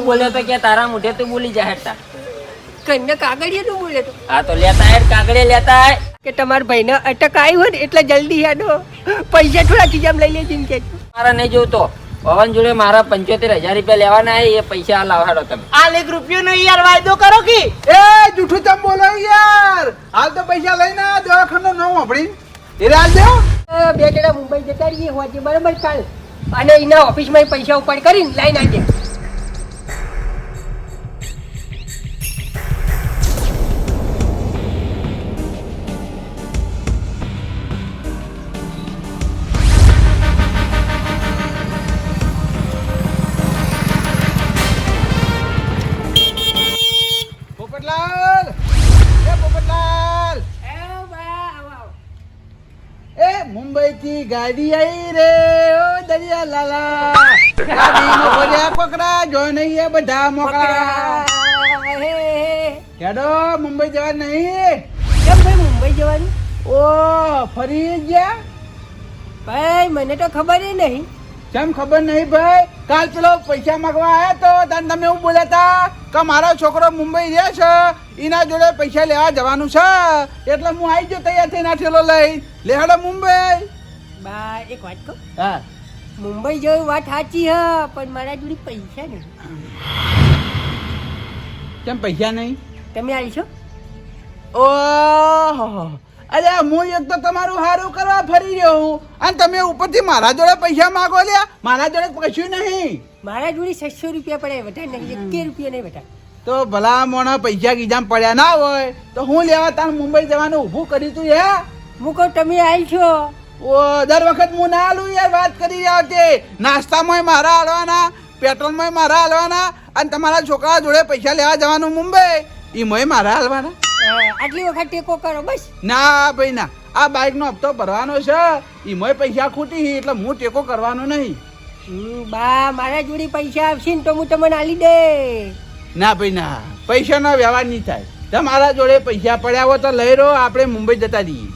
બોલ્યો તો કે તારા મોઢે તું બોલી જા હેડતા કઈને કાગળિયા નું બોલે તો હા તો લેતા હેડ કાગળે લેતા આય કે તમારા ભાઈને અટક આવી હોય ને એટલે જલ્દી હેડો પૈસા થોડા ખીજામ લઈ લેજો એમ કે મારા નહીં જોતો પવન જોડે મારા 75,000 રૂપિયા લેવાના એ પૈસા લાવાડો તમે આ 1 રૂપિયો નહીં યાર વાયદો કરો કે એ જૂઠું ચમ બોલો યાર હાલ તો પૈસા લઈને દવાખાનો ન વાપરી એ રાજ દેવો બે જણા મુંબઈ જતા રહીએ હોજે બરાબર કાલ અને એના ઓફિસમાં પૈસા ઉપાડ કરીને લાઈન આવી જાય પોપટલાલ એ પોપટલાલ એ મુંબઈ થી ગાડી આવી રે ઓ દરિયા લાલા ગાડીનો ભર્યા પકડા જો નહીં એ બધા મોકળા કેડો મુંબઈ જવા નહીં કેમ ભાઈ મુંબઈ જવાનું ઓ ફરી ગયા ભાઈ મને તો ખબર નહીં કેમ ખબર નહીં ભાઈ કાલ પેલો પૈસા માંગવા આવ્યા તો તને તમે એવું બોલ્યા હતા કે મારો છોકરો મુંબઈ રહે છે એના જોડે પૈસા લેવા જવાનું છે એટલે હું આવી ગયો તૈયાર થઈને આ ઠેલો લઈ લેહાડો મુંબઈ બા એક વાત કહું હા મુંબઈ જેવી વાત સાચી હ પણ મારા જોડે પૈસા નહીં કેમ પૈસા નહીં તમે આવી છો ઓહો અરે હું એક તો તમારું સારું કરવા ફરી રહ્યો હું અને તમે ઉપરથી મારા જોડે પૈસા માંગો લ્યા મારા જોડે કશું નહીં મારા જોડે 600 રૂપિયા પડે વધારે નહીં 1 રૂપિયા નહીં વધારે તો ભલા મોણા પૈસા ગીજામ પડ્યા ના હોય તો હું લેવા તાર મુંબઈ જવાનું ઊભું કર્યું તું હે હું કહું તમે આવી છો ઓ દર વખત હું ના આલું યાર વાત કરી રહ્યા તે નાસ્તામાં મારા હાલવાના પેટ્રોલમાં મારા હાલવાના અને તમારા છોકરા જોડે પૈસા લેવા જવાનું મુંબઈ એમાંય મારા હાલવાના આટલી વખત ટેકો કરો બસ ના ભાઈ ના આ બાઇક નો હપ્તો ભરવાનો છે એમાંય પૈસા ખૂટી એટલે હું ટેકો કરવાનો નહીં બા મારા જોડે પૈસા આવશે ને તો હું તમને આલી દે ના ભાઈ ના પૈસાનો વ્યવહાર નહીં થાય તમારા જોડે પૈસા પડ્યા હોય તો લઈ રહો આપણે મુંબઈ જતા રહીએ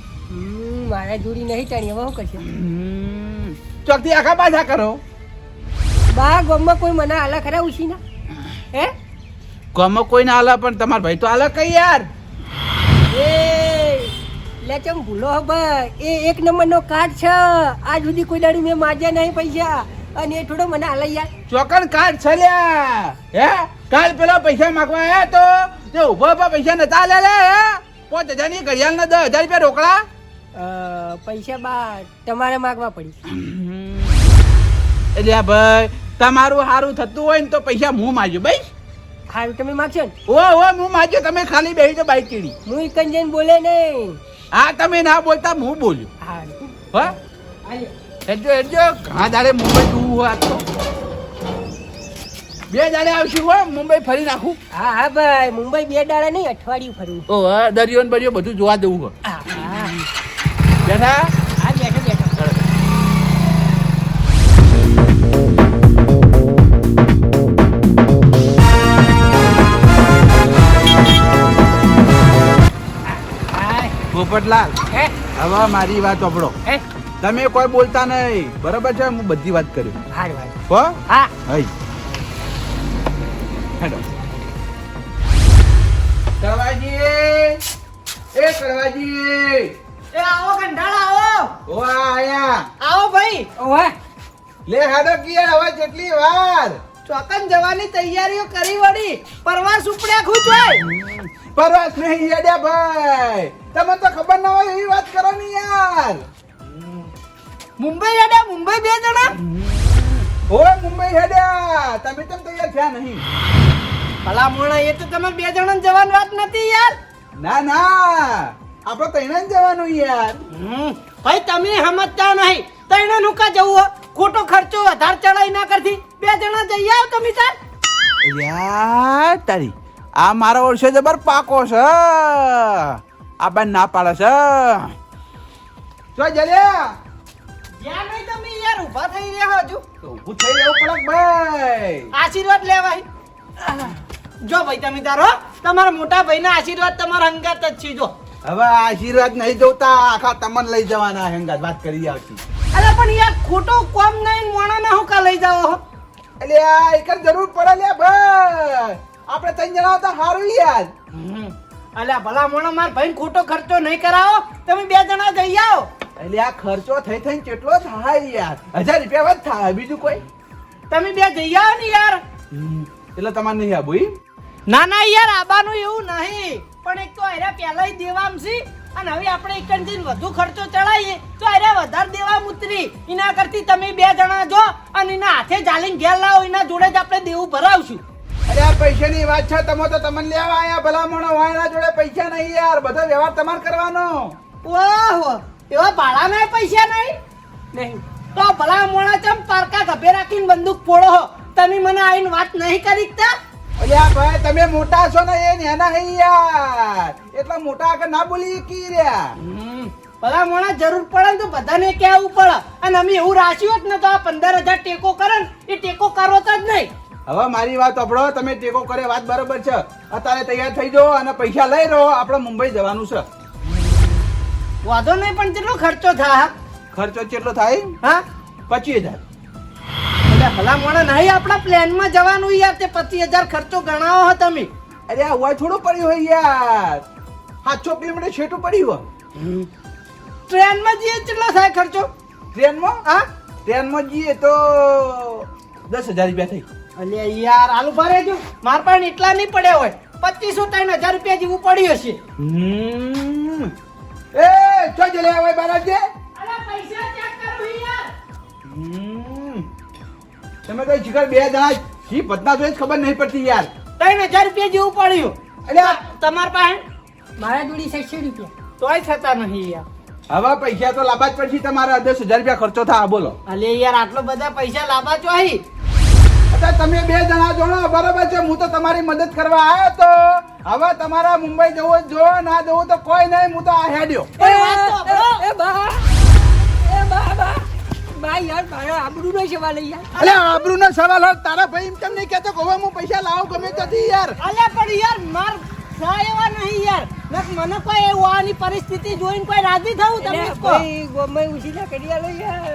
મારા જોડી નહીં તાણી હવે શું કરશે ચોકથી આખા પાછા કરો બા ગામમાં કોઈ મને આલા ખરા ઉછી ના હે ગામમાં કોઈ ના હાલે પણ તમારા ભાઈ તો હાલે કઈ યાર એ લે ચમ ભૂલો હવે એ 1 નંબરનો કાર્ડ છે આજ સુધી કોઈ દાડી મેં માજ્યા નહીં પૈસા અને એ થોડો મને હાલે યાર ચોકન કાર્ડ છે લ્યા હે કાલ પેલા પૈસા માંગવા આવ્યા તો તે ઉભા ઉભા પૈસા નતા લે લે 5,000 ની ઘડિયાળ ના 10,000 રૂપિયા રોકડા પૈસા બા તમારે માગવા પડી એટલે ભાઈ તમારું સારું થતું હોય ને તો પૈસા હું માગ્યો ભાઈ હારું તમે માગશો ને ઓ હું માગ્યો તમે ખાલી બેસી તો બાઈક ચીડી હું એકન જઈને બોલે નહીં હા તમે ના બોલતા હું બોલ્યો હારું હા હેડજો ઘણા દાડે મુંબઈ જવું હોય આજ તો 2 દાડે આવશું હોય મુંબઈ ફરી નાખું હા હા ભાઈ મુંબઈ 2 દાડા નહીં અઠવાડિયું ફરવું ઓ દરિયો ને બરિયો બધું જોવા દેવું હોય હા હા બેઠા હા બેઠો બેઠો પોપટલાલ હે હવે મારી વાત સાંભળો હે તમે કોઈ બોલતા નહીં બરાબર છે હું બધી વાત કર્યું હારું હારું હો હા હઈ હેડો કરવાજી એ કરવાજી એ આવો કંટાળા આવો ઓ આયા આવો ભાઈ ઓવા લે હેડો કિયાર હવે કેટલી વાર ચોકન જવાની તૈયારીઓ કરી વળી પરવાસ ઉપડ્યા ખૂચવાય પરવાસ નહીં હેડ્યા ભાઈ તમે તો ખબર ના હોય એવી વાત કરો ને યાર મુંબઈ હેડ્યા મુંબઈ 2 જણા ઓય મુંબઈ હેડ્યા તમે કેમ તૈયાર થયા નહીં ભલા મોણા એ તો તમે 2 જણા જવાની વાત નથી યાર ના ના આપણે તૈયાર જ જવાનું યાર ભાઈ તમે સમજતા નહીં તૈણા નું કા જવું હો ખોટો ખર્ચો વધારે ચડાઈ ના કરતી 2 જણા જઈ આવ તમે તાર યાર તારી આ મારો ઓળશે જબર પાકો છે આ બેન ના પાડે છે જો જલ્યા જ્યાં નહીં તમે યાર ઊભા થઈ રહ્યા હજુ તો ઊભું થઈ રહેવું પડે ભાઈ આશીર્વાદ લેવાય જો ભાઈ તમે તારો તમારા મોટા ભાઈના આશીર્વાદ તમારા અંગાત જ છે જો હવે આશીર્વાદ નહીં જોતા આખા તમને લઈ જવાના હેંગાત વાત કરી આવતી અરે પણ યાર ખોટો કોમ નહીં મોણા ના હું કા લઈ જાઓ એટલે આ એક જ જરૂર પડે લે ભાઈ, આપણે ત્રણ જણા તો સારું યાર. અલ્યા ભલા મોણા માર ભાઈ ખોટો ખર્ચો નહીં કરાવો, તમે 2 જણા જઈ આવો. એટલે આ ખર્ચો થઈ થઈને કેટલો થાય યાર? 1000 રૂપિયા જ થાય, બીજું કોઈ? તમે 2 જઈ આવો ને યાર. એટલે તમારે નહીં આવું એમ? ના ના યાર આબાનું એવું નહીં, પણ એક તો આયરા પહેલા દેવામ છે અને હવે આપણે એકંદીન વધુ ખર્ચો ચડાવીએ તો આયરા વધારે દેવામ ઉતરી. એના કરતી તમે 2 જણા જો અને એના હાથે જાલીને ઘેર લાવો, એના જોડે જ આપણે દેવું ભરાવશું. અરે આ પૈસાની વાત છે, તમે તો તમને લેવા આયા ભલામણો, વાયના જોડે પૈસા નહીં યાર, બધો વ્યવહાર તમારે કરવાનો. ઓહો, એવા ભાડાના પૈસા નહીં તો ભલા મોણા ચમ પારકા ગભે રાખીને બંદૂક ફોડો હો. તમે મને આઈને વાત નહીં કરી તા? અલ્યા ભાઈ તમે મોટા છો ને, એ નાના હે યાર, એટલા મોટા આગળ ના બોલી કી રહ્યા. ભલા મોણા જરૂર પડે ને તો બધાને કહેવું પડે, અને અમે એવું રાખ્યું હોત ને તો આ 15,000 ટેકો કરે ને એ ટેકો કરો તો જ નહીં. હવે મારી વાત સાંભળો, તમે ટેકો કરે વાત બરોબર છે, અત્યારે તૈયાર થઈ જાઓ અને પૈસા લઈ રહો, આપણે મુંબઈ જવાનું છે. વાંધો નહીં, પણ કેટલો ખર્ચો થાય? ખર્ચો કેટલો થાય? હા 25,000. એટલે ભલા મોણા નહીં આપણા પ્લેનમાં જવાનું યાર, તે 25,000 ખર્ચો ગણાવો હો તમે. અરે આ હોય થોડું પડ્યું હોય યાર, 700 કિલોમીટર છેટું પડ્યું હોય. ટ્રેનમાં જઈએ કેટલો થાય ખર્ચો? ટ્રેનમાં? હા ટ્રેનમાં જઈએ તો 10,000 રૂપિયા થઈ. અલે યાર આલુ ભરે જો, માર પાસે એટલા નહીં પડ્યા હોય, 25,000-3,000 રૂપિયા જેવું પડ્યું હશે. એ ચો જલે આવે બારાજે. અરે પૈસા ચેક કરો યાર. તમે તો જીગર 2 જણા જી પતના જોઈ ખબર નહીં પડતી યાર. 3,000 રૂપિયા જેવું પડ્યું. અલ્યા તમાર પાસે મારા જોડી 600 રૂપિયા. તોય થતા નહીં યાર. હવે પૈસા તો લાવવા જ પડશે, તમારા 10,000 રૂપિયા ખર્ચો થાય. બોલો અલે યાર આટલો બધા પૈસા લાવવા ચોહી. અત્યારે તમે 2 જણા જોડો બરોબર છે, હું તો તમારી મદદ કરવા આવ્યો તો. હવે તમારા મુંબઈ જવું જો ના જવું તો કોઈ નહીં, હું તો આ હેડ્યો. એ બા યાર, મારા આબરૂનો સવાલ યાર. અલે આબરૂનો સવાલ હોય તારા ભાઈ એમ કેમ નહીં કહેતો કે હવે હું પૈસા લાવું ગમે ત્યાંથી યાર? અલે પણ યાર માર સા એવા નહીં યાર, નક મને કોઈ એવું આની પરિસ્થિતિ જોઈને કોઈ રાજી થવું તમે એટલે કહો. ભાઈ ગોમય ઉછીના કરી આલો યાર.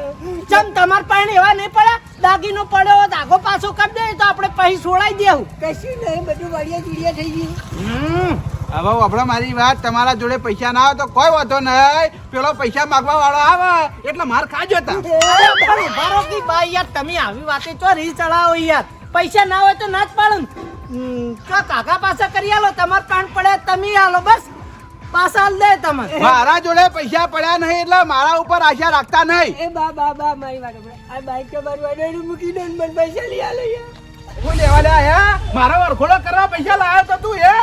ચમ તમાર પાસે એવા નહીં પડ્યા? દાગીનો પડ્યો હોત આગો પાછો કરી દે તો આપણે પૈસા છોડાઈ દેવું. કશું નહીં, બધું વાડિયા ચીડિયા થઈ ગયું. હવે આપણે મારી વાત, તમારા જોડે પૈસા ના આવે તો કોઈ વાંધો નહીં, પેલો પૈસા માંગવા વાળો આવે એટલે માર ખાજો તા. પણ ઉભા રહો કે ભાઈ યાર, તમે આવી વાતે ચો રી ચડાવો યાર. પૈસા ના હોય તો ના જ પાડું. કાકા પાછા કરી આલો, તમાર પાન પડે તમે આલો, બસ પાછા આલ દે તમે. મારા જોડે પૈસા પડ્યા નહીં એટલે મારા ઉપર આશા રાખતા નહીં. એ બા મારી વાત સાંભળો. આ બાઈક તો મારું અડાડું મૂકી દો ને મને પૈસા લઈ આલો યાર. હું લેવા લે આયા? મારો વરખોડો કરવા પૈસા લાવ્યો તો તું હે?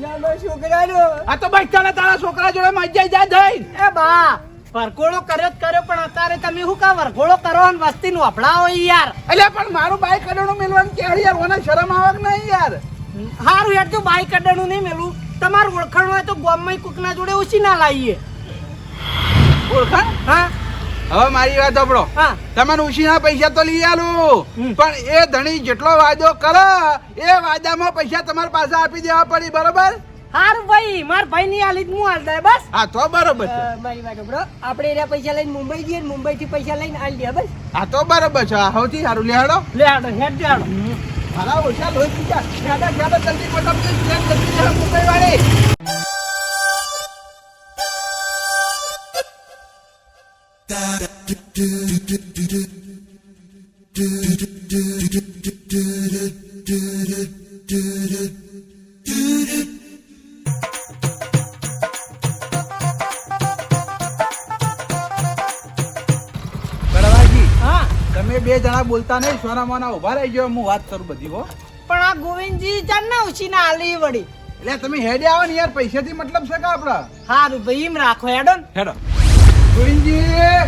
નાનો છોકરાનો. આ તો બાઈક ચાલે તારા છોકરા જોડે મજા જા જઈ. એ બા વરઘોડો કર્યો જ કર્યો, પણ અત્યારે તમે શું કા વરઘોડો કરો ને વસ્તી નું અફડાવો યાર. એટલે પણ મારું બાઈક અડવાનું મેલવાનું કે યાર, મને શરમ આવે કે નહીં યાર? હારું યાર, જો બાઈક અડાણું નહીં મેલું, તમારું ઓળખાણ હોય તો ગામમાં કોકના જોડે ઓછી ના લાવીએ. ઓળખાણ? હા હવે મારી વાત સાંભળો, હા તમને ઉછીના પૈસા તો લઈ આલું, પણ એ ધણી જેટલો વાયદો કરે એ વાયદામાં પૈસા તમારે પાસે આપી દેવા પડી, બરોબર? હારું ભાઈ, માર ભાઈ ની આલી હું હાલ દે બસ. હા તો બરોબર છે. મારી વાત સાંભળો, આપણે એના પૈસા લઈને મુંબઈ જઈએ ને મુંબઈ થી પૈસા લઈને આલી દે બસ. હા તો બરોબર છે, સૌથી સારું લેહાડો. લે હાડો હેડ દે હાડો. મારા ઓછા લોહી પીજા, જ્યાદા જલ્દી પટાપટી જલ્દી જાઓ મુંબઈ વાળી. બળવાજી, હા તમે 2 જણા બોલતા નહીં, સોના મોના ઉભા રહી ગયો, હું વાત કરું બધી હો. પણ આ ગોવિંદજી ચાલ ના ઓછી ના આલી વળી. એટલે તમે હેડે આવો ને યાર, પૈસાથી મતલબ છે કે આપડા? હારું ભાઈ એમ રાખો હેડો ને. હેડો. ગોવિંદજી,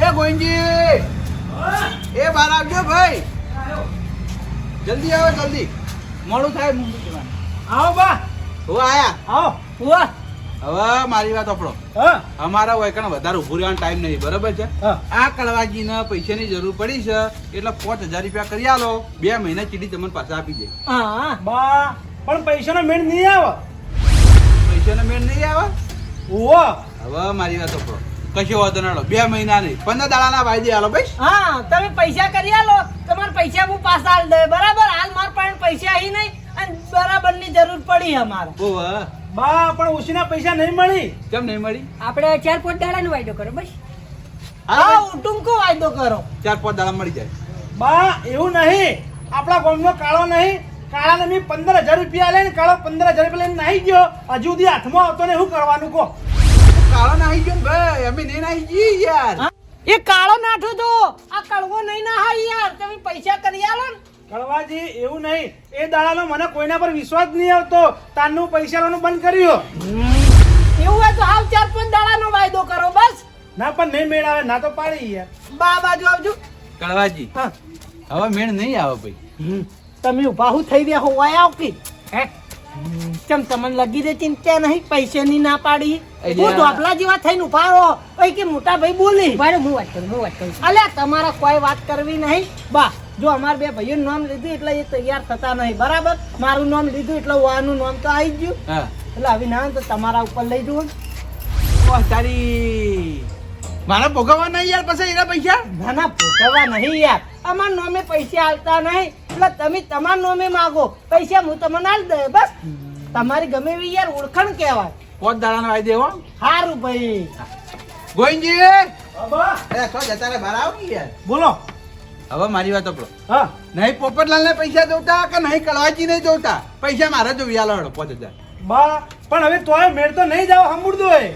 એ ગોવિંદજી, એ બહાર આવજો ભાઈ, જલ્દી આવો જલ્દી, મોડું થાય મુંબઈ જવાનું. આવો બા. હું આયા. આવો ઉવા. હવે મારી વાત આપણો, હા અમારા હોય કણ વધારે ઉભું રહેવાનો ટાઈમ નહીં, બરોબર છે? હા. આ કળવાજીને પૈસાની જરૂર પડી છે એટલે 5,000 રૂપિયા કરી આલો, 2 મહિના ચીડી તમને પાછા આપી દે. હા બા પણ પૈસાનો મેળ નહીં આવે. પૈસાનો મેળ નહીં આવે? ઓવો હવે મારી વાત આપણો, કશો વાંધો ના લો 2 મહિના નહીં 15 દાડાના વાયદે આલો ભાઈ. હા તમે પૈસા કરી આલો, તમારા પૈસા હું પાછા આલ દે બરાબર. હાલ માર પાસે પૈસા અહીં નહીં અને બરાબરની જરૂર પડી અમારે. ઓહ બા પણ ઉછીના પૈસા નહીં મળી. કેમ નહીં મળી? આપણે 4-5 દાડાનો વાયદો કરો બસ. હા ટૂંકો વાયદો કરો. 4-5 દાડા મળી જાય. બા એવું નહીં, આપણા ગામનો કાળો નહીં, કાળાને મેં 15,000 રૂપિયા લે ને કાળો 15,000 રૂપિયા લઈને નાહી ગયો, હજુ સુધી હાથમાં આવતો ને શું કરવાનું કહો? કાળો નાહી ગયો ને ભાઈ, અમે નહીં નાહી ગઈ યાર. હા? એ કાળો નાઠો તો આ કડવો નહીં ના હા યાર. તમે પૈસા કરી આલો ને. કળવાજી એવું નહીં, એ દાડાનો મને કોઈના પર વિશ્વાસ નહીં આવતો, તારનું પૈસા લેવાનું બંધ કર્યો. એવું હોય તો હાલ 4-5 દાડાનો વાયદો કરો બસ. ના પણ નહીં મેળ આવે, ના તો પાડી યાર. બા બાજુ આવજો. કળવાજી હા હવે મેળ નહીં આવે ભાઈ. તમે ઉભા હું થઈ રહ્યા હોવાય આવ કે હે ચમ તમને લગી દે ચિંતા નહીં, પૈસાની ના પાડી. હું ધોપલા જેવા થઈને ઉભા રહો ઓય કે મોટા ભાઈ બોલી. ભાઈ હું વાત કરું. અલ્યા તમારા કોઈ વાત કરવી નહીં બા. જો અમાર બે ભાઈઓનું નામ લીધું એટલે એ તૈયાર થતા નહીં બરાબર. મારું નામ લીધું એટલે વાનું નામ તો આવી ગયું. હા એટલે આવી ના તો તમારા ઉપર લઈ જુઓ. ઓહ તારી મારા ભોગવવા નહીં યાર પછી એના પૈસા. ના ના ભોગવવા નહીં યાર. અમાર નામે પૈસા આલતા નહીં એટલે તમે તમારા નામે માગો પૈસા હું તમને આલ દે બસ. તમારી ગમે એવી યાર ઓળખાણ કહેવાય. 5 દાડાના વાયદે હો. સારું ભાઈ. ગોવિંદજી બા અરે તો જતા રે બહાર આવો ને યાર. બોલો. હવે મારી વાત સાંભળો. હા નહીં પોપટલાલને પૈસા જોતા કે નહીં કળવાજી નહીં જોતા, પૈસા મારા જો વ્યાલો હેડો 5,000. બા પણ હવે તોય મેળ તો નહીં જાવ, સાંભળતું હોય.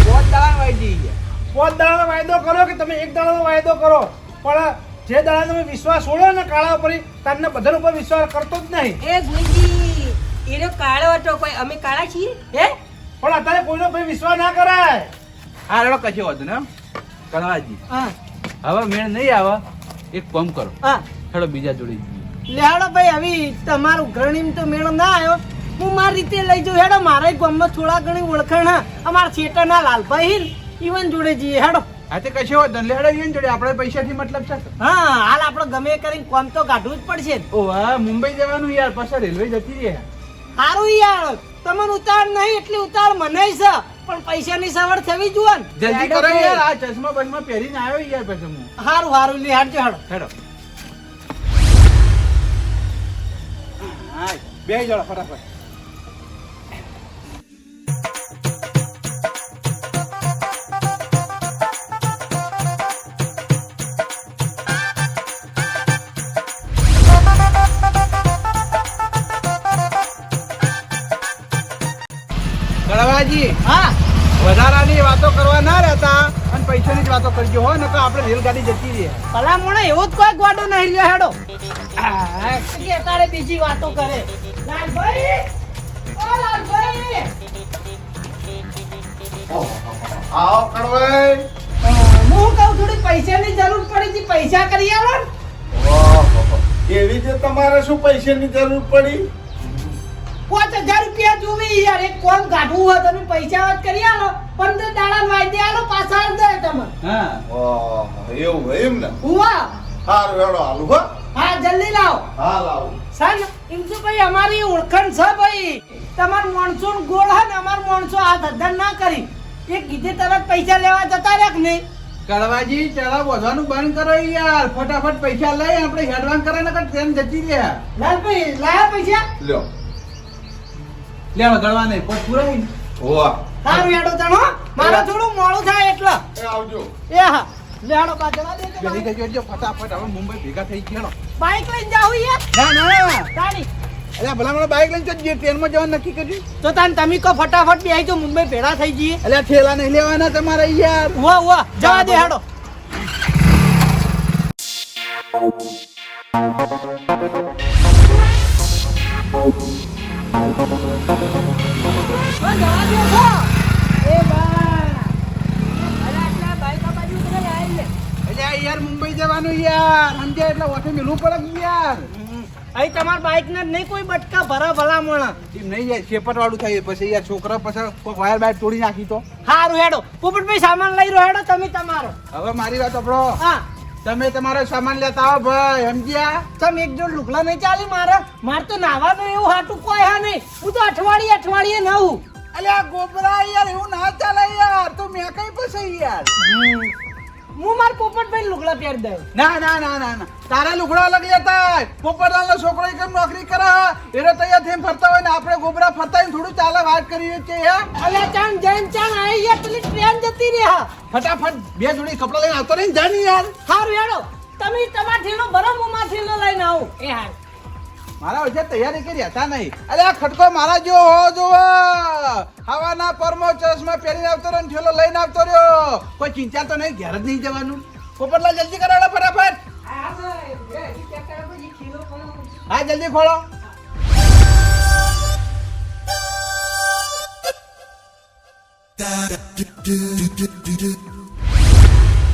5 દાડા વાયદી ગયા. 5 દાડાનો વાયદો કરો કે તમે 1 દાડાનો વાયદો કરો, પણ જે દાડા તમે વિશ્વાસ છોડો ને કાળા ઉપર, તમને બધા ઉપર વિશ્વાસ કરતો જ નહીં. એ ગુંજી એનો કાળો હતો, કોઈ અમે કાળા છીએ હે? પણ અત્યારે કોઈનો ભાઈ વિશ્વાસ ના કરાય. હા રેડો કશો વાંધો ને કળવાજી. હા હવે મેળ નહીં આવે, એક કામ કરો હા હેડો બીજા જોડી. લેહાડો ભાઈ હવે તમારું ઘણી તો મેળો ના આવ્યો. હું મારી રીતે લઈ જાઉં હેડો. મારા ગામમાં થોડા ઘણી ઓળખાણ હા. અમારા છેટાના લાલભાઈ ઈવન જોડે જઈએ હેડો. હા તે કશો વાંધો ને હેડો ઈવન જોડે, આપણે પૈસાથી મતલબ છે. હા હાલ આપણે ગમે એ કરીને કોમ તો કાઢવું જ પડશે. ઓ હા મુંબઈ જવાનું યાર, પાછા રેલવે જતી રહે. સારું યાર તમને ઉતાળ નહીં એટલી ઉતાળ મને છે, પણ પૈસાની સવડ થવી જોઈએ ને. જલ્દી કરો યાર, આ ચશ્મા બસમાં પહેરીને આવ્યો યાર પછી હું. સારું સારું લેહાડજો હેડો. હેડો હા બે જણા ફટાફટ. કળવાજી હા વધારાની વાતો કરવા ના રહેતા અને પૈસાની જ વાતો કરજો હો, નકર આપણે રેલગાડી જતી રહે. ભલા મોણે એવો જ કોઈ ગોડો નહીં લ્યો હેડો. કે તારે બીજી વાતો કરે. લાલભાઈ ઓ લાલભાઈ આવો કડવાઈ. હું કહું થોડી પૈસાની જરૂર પડી હતી, પૈસા કરી આલો ને. ઓહો, એવી રીતે તમારે શું પૈસાની જરૂર પડી? 5,000 રૂપિયા જોવી યાર. એક કોમ કાઢવું હોય તમે પૈસા વાત કરી આલો. 15 દાડા વાયદે આલો પાછા આલ દે તમે. હા ઓહો, એવું હોય એમ ને? હુવા હારું હેડો હાલું હો. હા જલ્દી લાવો. હા લાવું. સન ઇન્દુભાઈ અમારી ઓળખાણ છે ભાઈ. તમાર માણસો ગોળ હે ને અમાર માણસો આ ધંધા ના કરી. એક કીધે તરત પૈસા લેવા જતા રહ્યા કે નહીં. કળવાજી ચડા વધવાનું બંધ કરો યાર, ફટાફટ પૈસા લઈ આપણે હેડવાન કરે નકર ટ્રેન જતી રહે. લાલભાઈ લાયા પૈસા. લ્યો. લેવા ગળવા નહીં પોત પૂરાઈ ને. હોવા. સારું હેડો તણો. મારે થોડું મોડું થાય એટલે. એ આવજો. એ હા લેડો પા જવા દેજો. બેસી જજો ફટાફટ, હવે મુંબઈ ભેગા થઈ ગયા. બાઈક લઈને જાવ યાર. ના ના તાણી અલ્યા ભલા મને બાઈક લઈને જઈએ, ટ્રેનમાં જવાનું નક્કી કર્યું. તો તાન તમે કહો ફટાફટ બેહી જો મુંબઈ ભેળા થઈ જઈએ. અલ્યા ઠેલા નહીં લેવાના તમારે યાર. વાહ વાહ જવા દે હેડો. એ બા અરે આટલા બાઈક બાજુ ઉતરે આવી લે. અલ્યા યાર મુંબઈ જવાનું યાર, સમજ્યા એટલે ઓઠે મિલવું પડે યાર. અહીં તમાર બાઈક ને નહીં કોઈ બટકા ભરા ભલામણ. એમ નહીં યાર, શેપટ વાળું થાય પછી યાર છોકરા પછી કોઈ વાયર બાયર તોડી નાખી તો. હારું હેડો. પોપટભાઈ સામાન લઈ રહ્યો હેડો તમે તમારો. હવે મારી વાત સાંભળો, હા તમે તમારો સામાન લેતા આવો ભાઈ, સમજ્યા? તમે એક જોડ લુગડા નહીં ચાલી મારે. મારે તો નાવાનું એવું હાટું કોઈ હા નહીં. હું તો અઠવાડિયે નવું. અલ્યા ગોબરા યાર એવું ના ચાલે યાર તું મેં કઈ પછી યાર હું માર પોપટભાઈ લુગડા પહેર દઉં. ના ના ના ના ના તારા લુગડા અલગ લેતા પોપટલાલનો છોકરો કેમ નોકરી કરે એરો તૈયાર થઈને ફરતા હોય ને આપણે ગોબરા ફરતા હોય ને થોડું ચાલે વાત કરીએ છે હે અલ્યા ચાણ જૈન ચાણ આઈ યાર પેલી ટ્રેન જતી રહી હા. ફટાફટ બે જોડી કપડા લઈને આવતો નહીં જાની યાર હારું હેડો તમે તમાર ઠેલો ભરો હું માર ઠેલો લઈને આવું. એ હાર મારા વચ્ચે તૈયારી કરી હતા નહીં અરે આ ખટકો મારા જો હો જો હવાના પરમો ચશ્મા પહેરીને આવતો રહ્યો ને ઠેલો લઈને આવતો રહ્યો કોઈ ચિંતા તો નહીં ઘેર જ નહીં જવાનું પોપટલાલ જલ્દી કરાવો ફટાફટ હા ભાઈ બે ચેક કરો પછી ખીલો ખોલો. હા જલ્દી ખોલો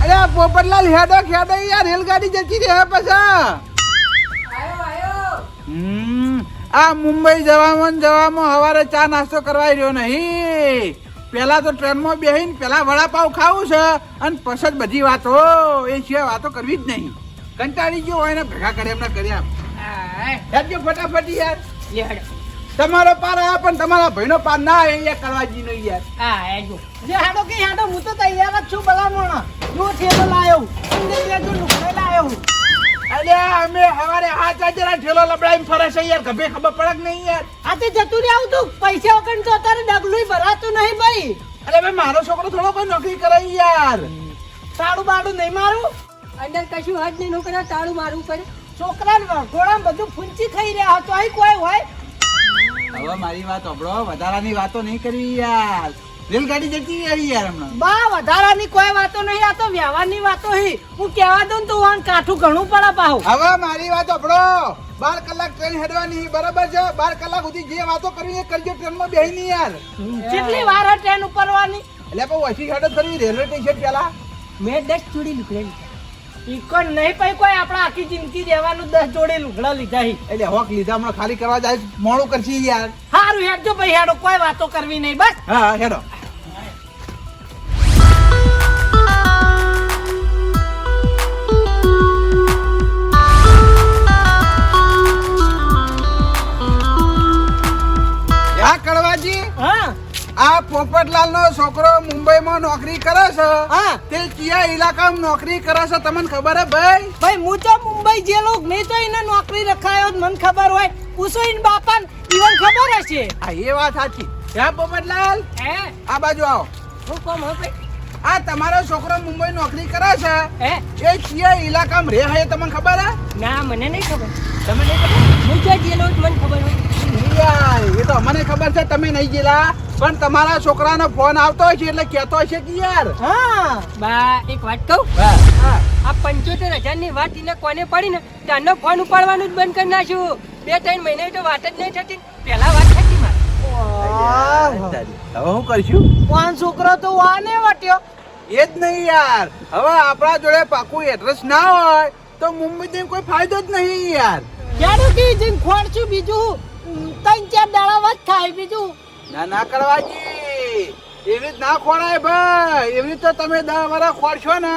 અરે પોપટલાલ હેડો હેડો યાર રેલગાડી જતી રહે પાછા આયો આયો. આ મુંબઈ જવામાં હવારે ચા નાસ્તો કરવા રહ્યો નહીં પેલા તો ટ્રેનમાં બેહીને પેલા વડાપાવ ખાવું છે અને પછી જ બધી વાતો એ સિવાય વાતો કરવી જ નહીં કંટાળી ગયો હોય ને ભેગા કરે એમને કર્યા હેડજો ફટાફટ યાર લે હેડો. તમારો પાર આવ્યા પણ તમારા ભાઈનો પાર ના આવે યાર કરવાજી નો યાર હા હેડો. લે હેડો કે હેડો હું તો તૈયાર જ છું ભલામણ. જો ઠેલો લાયો અંદર લેજો લુગડા લાયો. અલ્યા અમે હવારે 8 વાગે ઠેલો લબડાઈને ફરે છે યાર ગભે ખબર પડે કે નહીં યાર આ તે જતું રહે આવું તું પૈસા વગર તો અત્યારે ડગલું ભરાતું નહીં ભાઈ. અરે ભાઈ મારો છોકરો થોડો કોઈ નોકરી કરે યાર તાળું બાળું નહીં મારું. અંદર કશું હાથ નહીં નો કરે તાળું મારવું પડે. છોકરાને વગોળામાં બધું ફૂંચી ખાઈ રહ્યા હતો અહીં કોઈ હોય. હવે મારી વાત સાંભળો વધારાની વાતો નહીં કરવી યાર રેલગાડી જતી રહી યાર હમણાં બા વધારાની કોઈ વાતો નહીં આ તો વ્યવહારની વાતો હી. હું કહેવા દઉં ને તો વાન કાઠું ઘણું પડે પાહું. હવે મારી વાત સાંભળો 12 કલાક ટ્રેન હેડવાની બરાબર છે 12 કલાક સુધી જે વાતો કરવી એ કરજો ટ્રેનમાં બેહી નહીં યાર કેટલી વાર આ ટ્રેન ઉપરવાની. એટલે પણ ઓછી હેડો કરી રેલવે સ્ટેશન પેલા મેં 10 જોડી લુગડા ઈકોન નહીં પઈ કોઈ આપણા આખી જિંદગી રહેવાનું 10 જોડે લુગડા લીધા હી. એટલે હોક લીધા હમણાં ખાલી કરવા જાય મોડું કરશી યાર હારું હેડજો ભાઈ હેડો કોઈ વાતો કરવી નહીં બસ. હા હેડો કડવાજી હા આ પોપટલાલ નો છોકરો મુંબઈમાં નોકરી કરે છે હા તે કયા ઇલાકામાં નોકરી કરે છે તમને ખબર હે ભાઈ ભાઈ હું તો મુંબઈ જેલો મેં તો એને નોકરી રખાયો મને ખબર હોય પૂછો એને બાપાને ઈવન ખબર હશે. હા એ વાત સાચી હે પોપટલાલ હે આ બાજુ આવો હું કોમ હો ભાઈ. આ તમારો છોકરો મુંબઈ નોકરી કરે છે હે એ કયા ઇલાકામાં રહે છે તમને ખબર હે ના મને નહીં ખબર. તમને નહીં ખબર? હું ક્યાં ગયેલો છું મને ખબર હોય. યાર એ તો અમને ખબર છે તમે નહીં ગયેલા પણ તમારા છોકરાનો ફોન આવતો હોય છે એટલે કહેતો હશે કે યાર હા બા એક વાત કહું હા આ 75,000 ની વાત એને કોને પડી ને ત્યાંનો ફોન ઉપાડવાનું જ બંધ કરી નાખ્યું 2-3 મહિને તો વાત જ નહીં થતી પેલા વાત થતી મારે. હવે હું કરશું કોણ છોકરો તો વાને વટ્યો. એ જ નહીં યાર હવે આપણા જોડે પાકું એડ્રેસ ના હોય તો મુંબઈ કોઈ ફાયદો જ નહીં યાર જાડું કી જઈને ખોડશું બીજું 3-4 દાડા વાત ખાય બીજું. ના ના કરવાજી એવી રીત ના ખોડાય ભાઈ એવી રીતે તમે 10 વર્ષ ખોડશો ને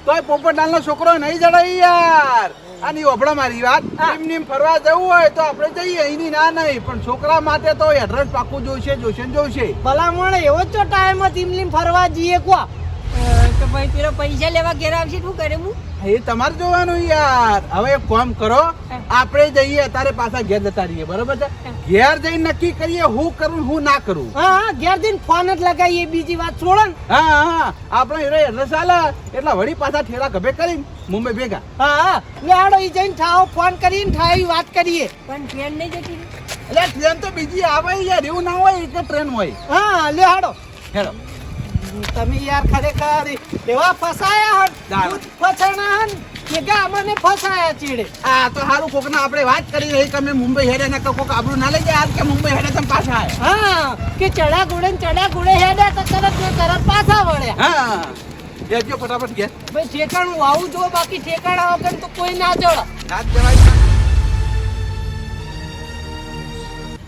તોય પોપટલાલનો છોકરો નહીં જડાય યાર આની ઓભળો મારી વાત એમ ફરવા જવું હોય તો આપણે જઈએ એની ના નહીં પણ છોકરા માટે તો એડ્રેસ પાકું જોઈશે જોઈશે ભલામણ એવો જ તો ટાઈમ હતી ફરવા જઈએ કો તો ભાઈ પેલો પૈસા લેવા ઘેર આવશે શું કરે હું એ તમારે જોવાનું યાર હવે એક કામ કરો આપણે જઈએ અત્યારે પાછા ઘેર જતા રહીએ બરોબર છે ઘેર જઈને નક્કી કરીએ હું કરું હું ના કરું હા ઘેર જઈને ફોન જ લગાવીએ બીજી વાત છોડો ને. હા આપણે હીરો એડ્રેસ આલે એટલે વળી પાછા ઠેલા ગભે કરીને મુંબઈ ભેગા હા લેડો ઈ જઈને ઠાવ ફોન કરીને ઠાવી વાત કરીએ. પણ ટ્રેન નહીં જતી રહી. એટલે ટ્રેન તો બીજી આવે યાર એવું ના હોય કે ટ્રેન હોય હા લેડો હેલો તમે યાર ખરેખર એવા ફસાયા હન દારૂ. ફસાણા હન કે અમને ફસાયા ચીડે. આ તો સારું કોકને આપણે વાત કરી રહી કે અમે મુંબઈ હેડે ને કોક આબરૂ ના લઈ જાય આજ કે મુંબઈ હેડે તમે પાછા આવ્યા હા કે ચડા ગુડે હેડ્યા તો તરત પાછા વળ્યા. હા જજો ફટાફટ ઘેર ભાઈ ઠેકાણું આવું જો બાકી ઠેકાણા વગર તો કોઈ ના જડે. રાત જવાય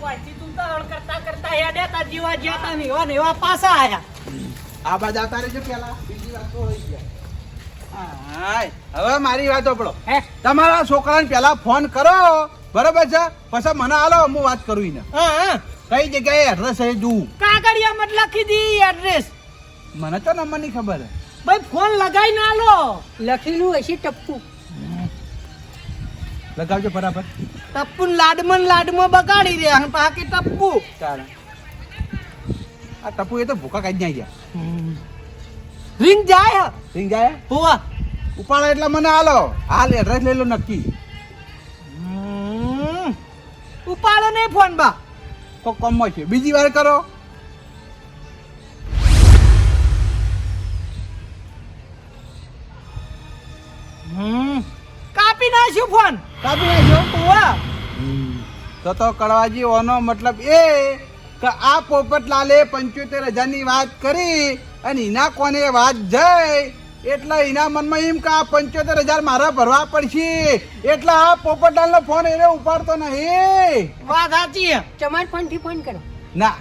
વાંચી તું તો હળ કરતા હેડ્યા તા જીવા જ્યાં તા ને એવા પાછા આયા. આ બાજુ આવતા રહેજો પેલા બીજી વાત તો હોય ગયા હાય હવે મારી વાત સાંભળો હે તમારા છોકરાને પેલા ફોન કરો બરોબર છે પછી મને હાલો હું વાત કરું એને હા હા કઈ જગ્યાએ એડ્રેસ છે જોવું કાગળિયા મત લખી દી એડ્રેસ મને તો નંબર ની ખબર હે. ભાઈ ફોન લગાઈ ના લો લખેલું હશે ટપકું. લગાવજો બરાબર ટપ્પુ લાડમાં બગાડી રહ્યા અને પાકે ટપ્પુ ચાલે આ ટપુ એ તો ભૂકા કાઢી ગયા રિંગ જાય સિંગ જાય હોવા ઉપાડો એટલે મને હાલો હાલ એડ્રેસ લઈ લો નક્કી ઉપાડો નહીં ફોન બા કોક કોમમાં છે બીજી વાર કરો કાપી નાખ્યો ફોન કાપી નાખ્યો હોવા તો કડવાજી ઓનો મતલબ એ કે આ પોપટલાલે 75,000 ની વાત કરી અને એના કોને વાત જઈ એટલે એના મનમાં એમ કે આ 75,000 મારા ભરવા પડશે એટલે આ પોપટલાલનો ફોન એને ઉપાડતો નહીં. વાત સાચી છે. તમારા ફોનથી ફોન કરો. ના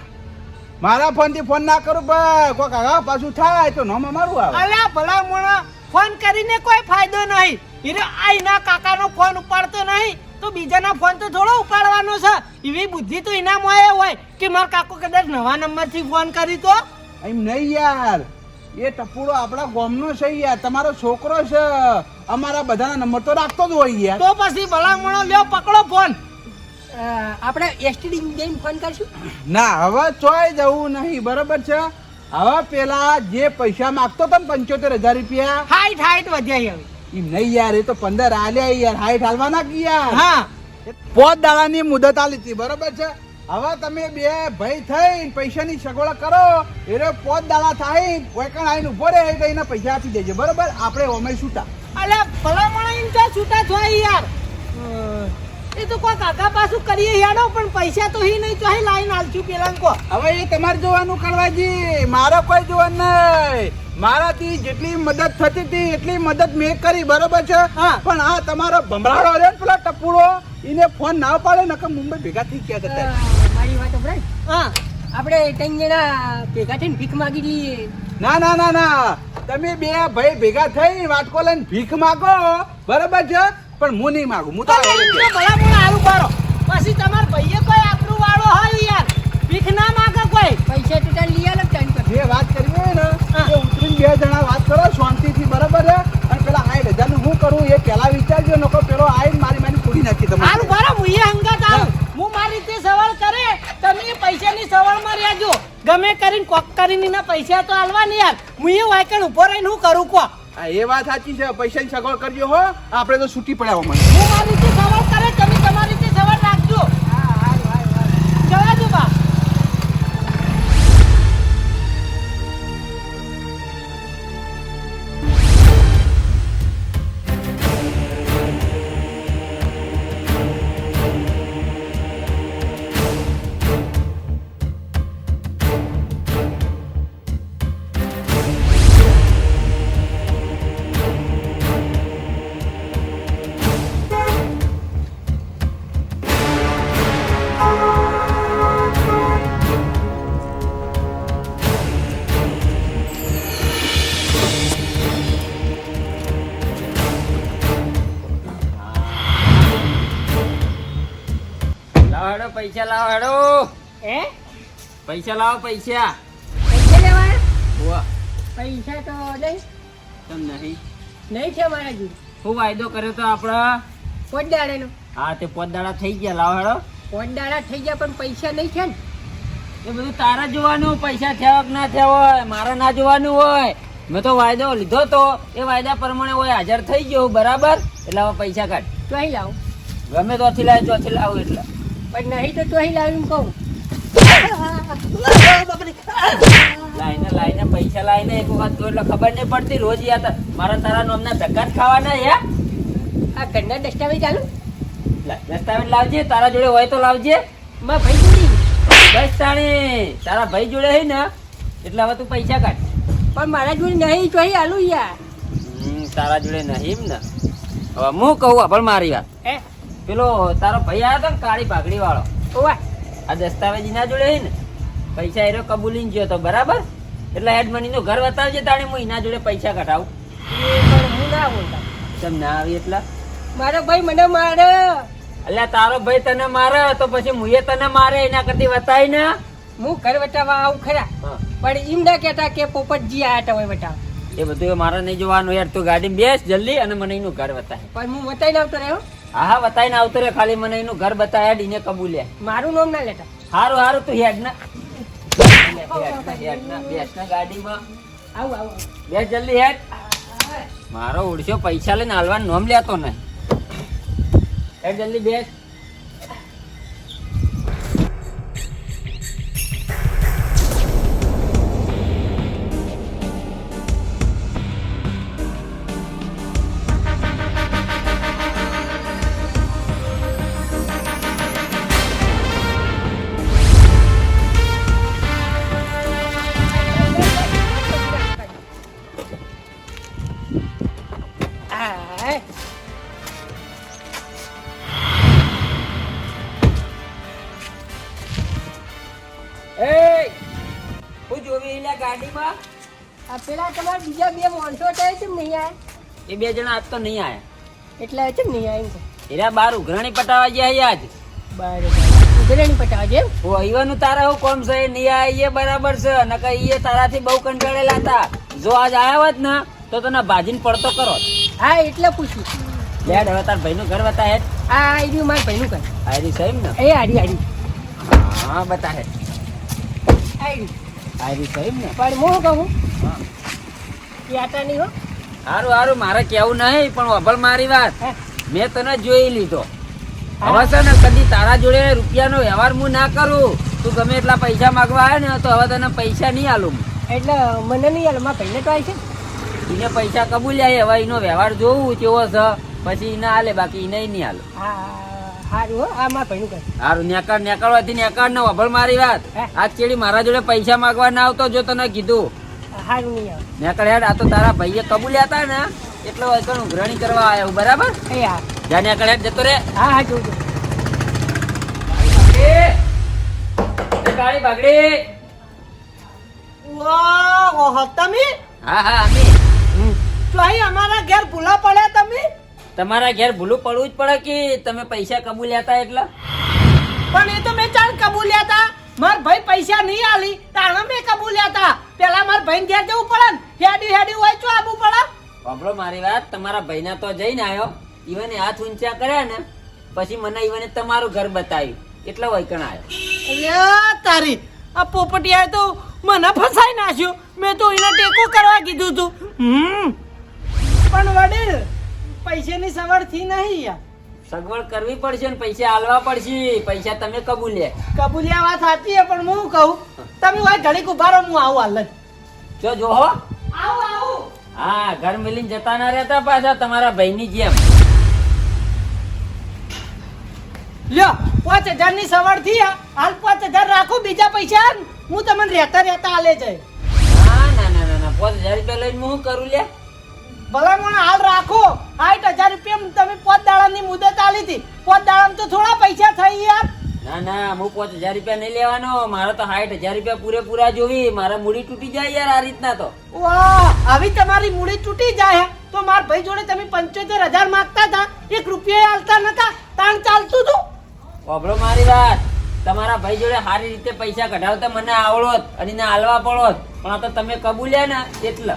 મારા ફોન થી ફોન ના કરું ભાઈ કોક આગા પાછું થાય તો નામ અમારું આવે. અલ્યા ભલા મોણા ફોન કરીને કોઈ ફાયદો નહીં હીરે આઈના કાકાનો ફોન ઉપાડતો નહીં તો બીજાના ફોન તો થોડો ઉપાડવાનો છે એવી બુદ્ધિ તો એના મોએ હોય કે મારા કાકો કદાચ નવા નંબર થી ફોન કરી તો એમ નહીં યાર એ ટપુડો આપણા ગામનો છે યાર તમારો છોકરો છે અમારા બધાના નંબર તો રાખતો જ હોય યાર. તો પછી ભલા મોણો લ્યો પકડો ફોન આપણે એસટીડી જઈને ફોન કરશું. ના હવે ચોય જવું નહીં બરોબર છે હવે પેલા જે પૈસા માંગતો હતો ને 75,000 રૂપિયા હાઈટ વધ્યા હવે એમ નહીં યાર એ તો 15 આલ્યા યાર હાઈટ હાલવાના કે યાર હા 5 દાડાની મુદત આલી હતી બરોબર છે હવે તમે બે ભાઈ થઈને પૈસાની સગવડ કરો એટલે 5 દાડા થાય કોઈકણ આઈને ઉભો રહે તો એના પૈસા આપી દેજો બરોબર આપણે ઓમે છૂટા અલ્યા ભલા મોણો એમ તો છૂટા થાય યાર એ તો કોઈ કાકા પાછું કરીએ યાડો પણ પૈસા તો હી નહીં તો હી લાઈન આલશું પેલા કો હવે એ તમારે જોવાનું કરવાજી મારો કોઈ જોવાનું નહીં મારાથી જેટલી મદદ થતી હતી એટલી મદદ મેં કરી બરોબર છે હા. પણ આ તમારો ભમરાડો રે ને પેલા ટપુડો એને ફોન ના પાડે નકર મુંબઈ ભેગા થઈ ગયા કરતા મારી વાત સંભળાય. હા આપણે 3 જણા ભેગા થઈને ભીખ માગી લઈએ. ના ના ના ના તમે બે ભાઈ ભેગા થઈ વાટકો લઈને ભીખ માગો બરોબર છે પણ હું નહીં માગું હું તો અલ્યા એમ તો ભલા મોણો હારું પાડો પછી તમાર ભાઈએ કોઈ આબરૂ વાળો હોય યાર ભીખ ના માગે કોઈ પૈસા તો તાર લઈ આલો ટાઈમ પર. જે વાત કરવી હોય ને હા. એ ઉતરીને 2 જણા વાત કરો શાંતિથી બરોબર છે અને પેલા 60,000 નું શું કરું એ પેલા વિચારજો નકો પેલો આઈને મારી તોડી નાખી તમે હારું પાડો હું એ હંગાત આવું હું મારી રીતે સવાલ કરે તમે પૈસાની સવાલમાં રહેજો ગમે કરીને કોક કરીને એના પૈસા તો આલવા ને યાર હું એ વાયકણ ઉભો રહીને હું કરું કો હા એ વાત સાચી છે પૈસાની સગવડ કરજો હો આપણે તો છૂટી પડ્યા મને હું મારી રીતે સવાલ કરે તમે તમારી રીતે સવાલ રાખજો જવા દો બા લાવો હેડો પૈસા લાવો હેડો હે પૈસા લાવો પૈસા પૈસા લેવા હોવા પૈસા તો નહીં તમ નહીં નહીં છે મારા જોડે. હું વાયદો કર્યો તો આપડે પોત દાડાનો હા તે 5 દાડા થઈ ગયા લાવો હેડો પોત દાડા થઈ ગયા પણ પૈસા નહીં છે ને. એ બધું તારા જોવાનું પૈસા થયા કે ના થયા હોય મારે ના જોવાનું હોય મેં તો વાયદો લીધો તો એ વાયદા પ્રમાણે હોય હાજર થઈ ગયો બરાબર એટલે હવે પૈસા કાઢ તો અહીં લાવો ગમે તોથી લાવ ચોથી લાવું એટલે પણ નહીં તો અહીં લાવીને કહું. લાઈને પૈસા લાઈને એક વખત તો એટલે ખબર નહીં પડતી રોજ યાર મારા તારા નામના ધક્કા જ ખાવાના હે આ ઘરના દસ્તાવેજ ચાલુ દસ્તાવેજ લાવજે તારા જોડે હોય તો લાવજે માં ભાઈ જોડી બસ તાણી તારા ભાઈ જોડે હે ને એટલે હવે તું પૈસા કાઢ પણ મારા જોડે નહીં તો અહીં આલું યાર. તારા જોડે નહીં ને હવે હું કહું પણ મારી વાત હે પેલો તારો ભાઈ આવ્યો તો ને કાળી પાઘડી વાળો ઓવા આ દસ્તાવેજ ના જોડે હે ને પૈસા એનો કબૂલીને ગયો તો બરાબર એટલે હેડ મની નું ઘર બતાવજે તાણે હું એના જોડે પૈસા કઢાવું એ પણ હું ના બોલતા. તેમ ના આવી એટલા મારો ભાઈ મને મારે અલ્યા તારો ભાઈ તને મારે તો પછી મુએ તને મારે એના કરતી વતાય ને. હું ઘર વટાવવા આવું ખરા, પણ એમ ના કહેતા કે પોપટજી આયા તા હોય વટાવ. એ બધું મારે નહીં જોવાનું યાર. તું ગાડી બેસ જલ્દી અને મને એનું ઘર બતાય. પણ હું વતાઈને આવતો રહ્યો. હા હા બતાવીને આવતો રે, ખાલી મને એનું ઘર બતાય ડીને કબૂલ્યા. મારું નામ ના લેતા. હારું હારું તું હેડ ના બેસ ના ગાડીમાં આવું આવું બેસ જલ્દી હેડ. મારો ઉડશો પૈસા લઈને હાલવાનું નોમ લેતો નહીં. હેડ જલ્દી બેસ. આ એ હું જોવી એલા ગાડીમાં. આ પેલા તમારા બીજા બે માણસો હતા એ કેમ નહીં આયા? એ બે જણા આજ તો નહીં આયા. એટલે કેમ નહીં આયા એમ કહો. એરા બાર ઉઘરાણી પટાવા ગયા આજ. બરાબર ઉઘરાણી પટાવા જેમ. ઓ ઈવાનું તારા હું કોમ છે નહીં આયા એ બરાબર છે, નકર ઈ તારાથી બહુ કંટાળેલા હતા. જો આજ આયા હોત ને તો તને ભાજીને પડતો કરો. હા એટલે પૂછ્યું. લેડ હવે તાર ભાઈનું ઘર બતા હેડ. આ આઈડિયું મારા ભાઈનું કર. આયરી સાહેબ ને. એ આડી આડી હા બતા હેડ. આઈડિયું આયરી સાહેબ ને. પણ હું કહું એ આટા નહીં હો. હારું હારું મારે કેવું નહીં, પણ વભળ મારી વાત. હે? મેં તને જોઈ લીધો. હવે છે ને કદી તારા જોડે રૂપિયાનો વ્યવહાર હું ના કરું. તું ગમે એટલા પૈસા માંગવા આવે ને તો હવે તને પૈસા નહીં આલું. એટલે મને નહીં હાલ મારા ભાઈને તો આવી છે. એને પૈસા કબૂલ્યા હવે એનો વ્યવહાર જોવું કેવો છે, પછી એને હાલે, બાકી એને નહીં હાલે. હા સારું હો આ મારા ભાઈનું કર. હારું નેકળવાથી નેકળ ને વભળ મારી વાત. હે? આજ કેડી મારા જોડે પૈસા માંગવા ના આવતો જો તને કીધું. સારું નહીં આવે. નેકળ હેડ. આ તો તારા ભાઈએ કબૂલ્યા હતા ને એટલે વૈકણ ઉઘરાણી કરવા આવ્યો. બરાબર એ હા જા નેકળ હેડ જતો રે. હા હા જોજો. ગાડી બાગડી. વાહ તમે હા હા અમે તો અહીં અમારા ઘેર ભૂલા પડ્યા તમે. તમારા ઘેર ભૂલું પડવું જ પડે કે તમે પૈસા કબૂલ્યા હતા એટલે. પણ એ તો મેં ચાલ કબૂલ્યા હતા. માર ભાઈ પૈસા નહીં આલી તાણે મેં કબૂલ્યા હતા. પેલા માર ભાઈ ઘેર જવું પડે ને હેડી હેડી હોય તો આબુ પડે. સાંભળો મારી વાત. તમારા ભાઈના તો જઈને આવ્યો, ઈવને હાથ ઊંચા કર્યા ને પછી મને ઈવને તમારું ઘર બતાવ્યું એટલે વૈકણ આવ્યો. અલ્યા તારી આ પોપટિયાએ તો મને ફસાઈ નાખ્યો. મેં તો એને ટેકો કરવા કીધું તું. પણ વડીલ પૈસાની સવડ થી નહીં યાર. સગવડ કરવી પડશે ને પૈસા આલવા પડશે. પૈસા તમે કબૂલ્યા. કબૂલ્યા વાત સાચી છે પણ હું કહું તમે હોય ઘડીક ઉભા રહો હું આવું હાલ જ. જો જોહો. આવું આવું. હા ઘર મિલીને જતા ના રહેતા પાછા તમારા ભાઈની જેમ. લ્યો 5000 ની સવડ થી હાલ 5000 રાખો, બીજા પૈસા હું તમને રહેતા રહેતા આલે છે. ના ના ના ના ના 5000 રૂપિયા લઈને હું કરું લે. ભલા મને હાલ રાખો. 60,000 રૂપિયા તમે 5 દાડાની મુદત આલી હતી. 5 દાડામાં તો થોડા પૈસા થઈ યાર. ના ના હું 5000 રૂપિયા નહીં લેવાનો. મારે તો 60,000 રૂપિયા પૂરેપૂરા જોવી. મારા મૂડી તૂટી જાય યાર આ રીતના તો. વાહ આવી તમારી મૂડી તૂટી જાય તો માર ભાઈ જોડે તમે 75,000 માંગતા હતા, 1 રૂપિયા આલતા નતા, તાણ ચાલતું હતું. સાંભળો મારી વાત. તમારા ભાઈ જોડે સારી રીતે પૈસા કઢાવતા મને આવડોત અને એને હાલવા પડોત, પણ આ તો તમે કબૂલ્યા ને એટલે.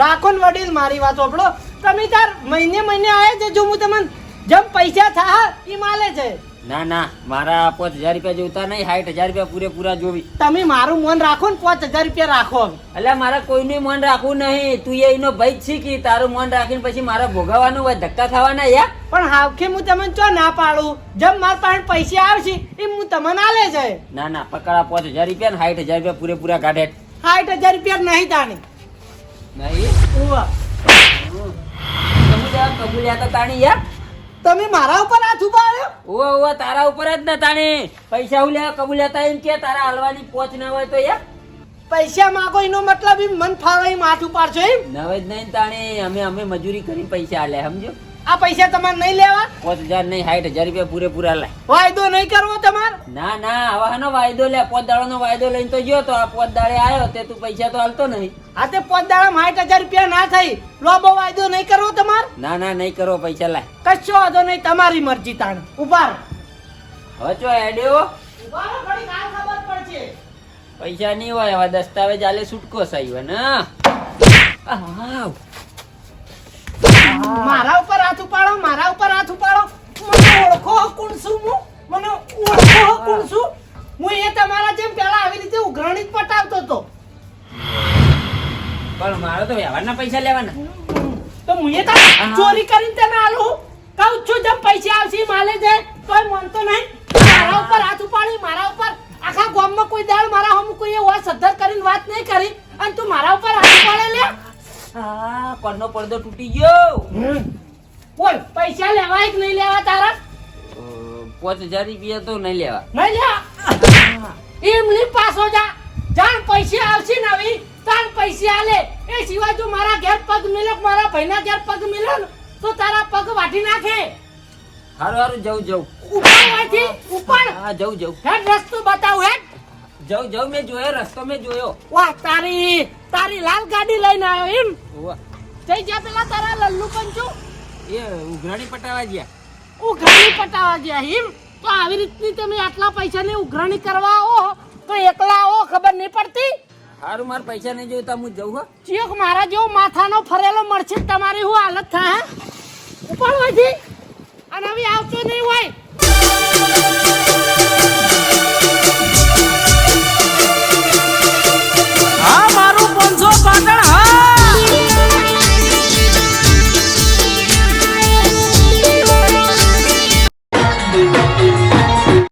રાખો ને વડીલ મારી વાત સાંભળો. તમે તાર મહિને મહિને આયા છે જો હું તમને જેમ પૈસા થા એ માલે છે. ના ના મારા 5000 રૂપિયા જોતા નહીં. 60,000 રૂપિયા પૂરેપૂરા જોવી. તમે મારું મન રાખો ને 5000 રૂપિયા રાખો હવે. એટલે મારે કોઈનું મન રાખવું નહીં. તું એનો ભાઈ જ શીખી. તારું મન રાખીને પછી મારે ભોગવવાનું હોય, ધક્કા ખાવાના યાર. પણ હાવખે હું તમને ચો ના પાડું. જેમ મારા પાસે પૈસા આવશે એમ હું તમને આલે છે. ના ના પકડા 5000 રૂપિયા ને 60,000 રૂપિયા પૂરેપૂરા કાઢે. 60,000 રૂપિયા નહીં તાણી. નહીં ઉવા. તમે જરા કબૂલ્યા હતા તાણી યાર. તમે મારા ઉપર હાથ ઉપાડ્યો. ઓવા ઓવા તારા ઉપર જ ને તાણી. પૈસા હું લેવા કબૂલ્યા હતા એમ કે તારા હાલવાની પોચ ના હોય તો યાર. પૈસા માંગો એનો મતલબ એમ મન ફાવે એમ હાથ ઉપાડશો એમ. નવે જ નહીં તાણી. અમે મજૂરી કરી પૈસા આલ્યા સમજો. આ પૈસા તમારે નહીં લેવા 5000 નહીં 60000 રૂપિયા પૂરેપૂરા લાય. વાયદો નહીં કરવો તમારે ના ના હવે આનો વાયદો લે 5 દાડાનો વાયદો લઈને તો ગયો તો આ 5 દાડે આવ્યો તે તું પૈસા તો હાલતો નહીં. આ તે 5 દાડા 60,000 રૂપિયા ના થઈ લોબો વાયદો નહીં કરવો તમારે ના ના નહીં કરો પૈસા લાય. કશો વાંધો નહીં તમારી મરજી તાણ ઉભા રહો. હવે ચો હેડ્યો ઉભા રહો, ઘડીક આ ખબર પડશે. પૈસા નહીં હોય હવે દસ્તાવેજ આલે છૂટકો સાહેબ ને મારા ઉપર હાથ ઉપાડો મારા ઉપર હાથ ઉપાડો મને ઓળખો કોણ છું મને ઓળખો કોણ છું હું એ તમારા જેમ પેલા આવી રીતે ઉઘરાણી જ પટાવતો હતો પણ મારો તો વ્યવહારના પૈસા લેવાના. તો હું એ ચોરી કરીને તને આલું કહું છું જેમ પૈસા આવશે માલે જાય તોય માનતો નહીં મારા ઉપર હાથ ઉપાડી મારા ઉપર આખા ગામમાં કોઈ દાળ મારા હમ કોઈ એવો સદ્ધર કરીને વાત નહીં કરી અને તું મારા ઉપર હાથ ઉપાડે લે આ કોણનો પડદો તૂટી ગયો. બોલ પૈસા લેવાય કે નહીં લેવા તારા 5000 રૂપિયા તો નહીં લેવા. નહીં લે એમની પાછો જા જાણ પૈસા આવશે ને આવી તાર પૈસા આલે એ સિવાય તું મારા ઘેર પગ મિલે મારા ભાઈના ઘેર પગ મિલે ને તો તારા પગ વાટી નાખે હારું હારું જવું ઉપર વાથી ઉપર હા જવું હેડ રસ્તો બતાવ હેડ જવું મેં જોયો રસ્તો મેં જોયો. વાહ તારી લાલ ગાડી લઈને આવ્યો એમ ઉવ્વ. જઈ જા પેલા તારા લલ્લુ પંચુ એ ઉઘરાણી પટાવા ગયા. ઉઘરાણી પટાવા ગયા એમ તો આવી રીતની તમે આટલા પૈસાની ઉઘરાણી કરવા આવો તો એકલા આવો ખબર નહીં પડતી હારું મારા પૈસા નહીં જોઈતા હું જઉં હો. ચિયોક મારા જેવો માથાનો ફરેલો મળશે તમારી શું હાલત થાય ઉપાડવાથી અને હવે આવતો નહીં હોય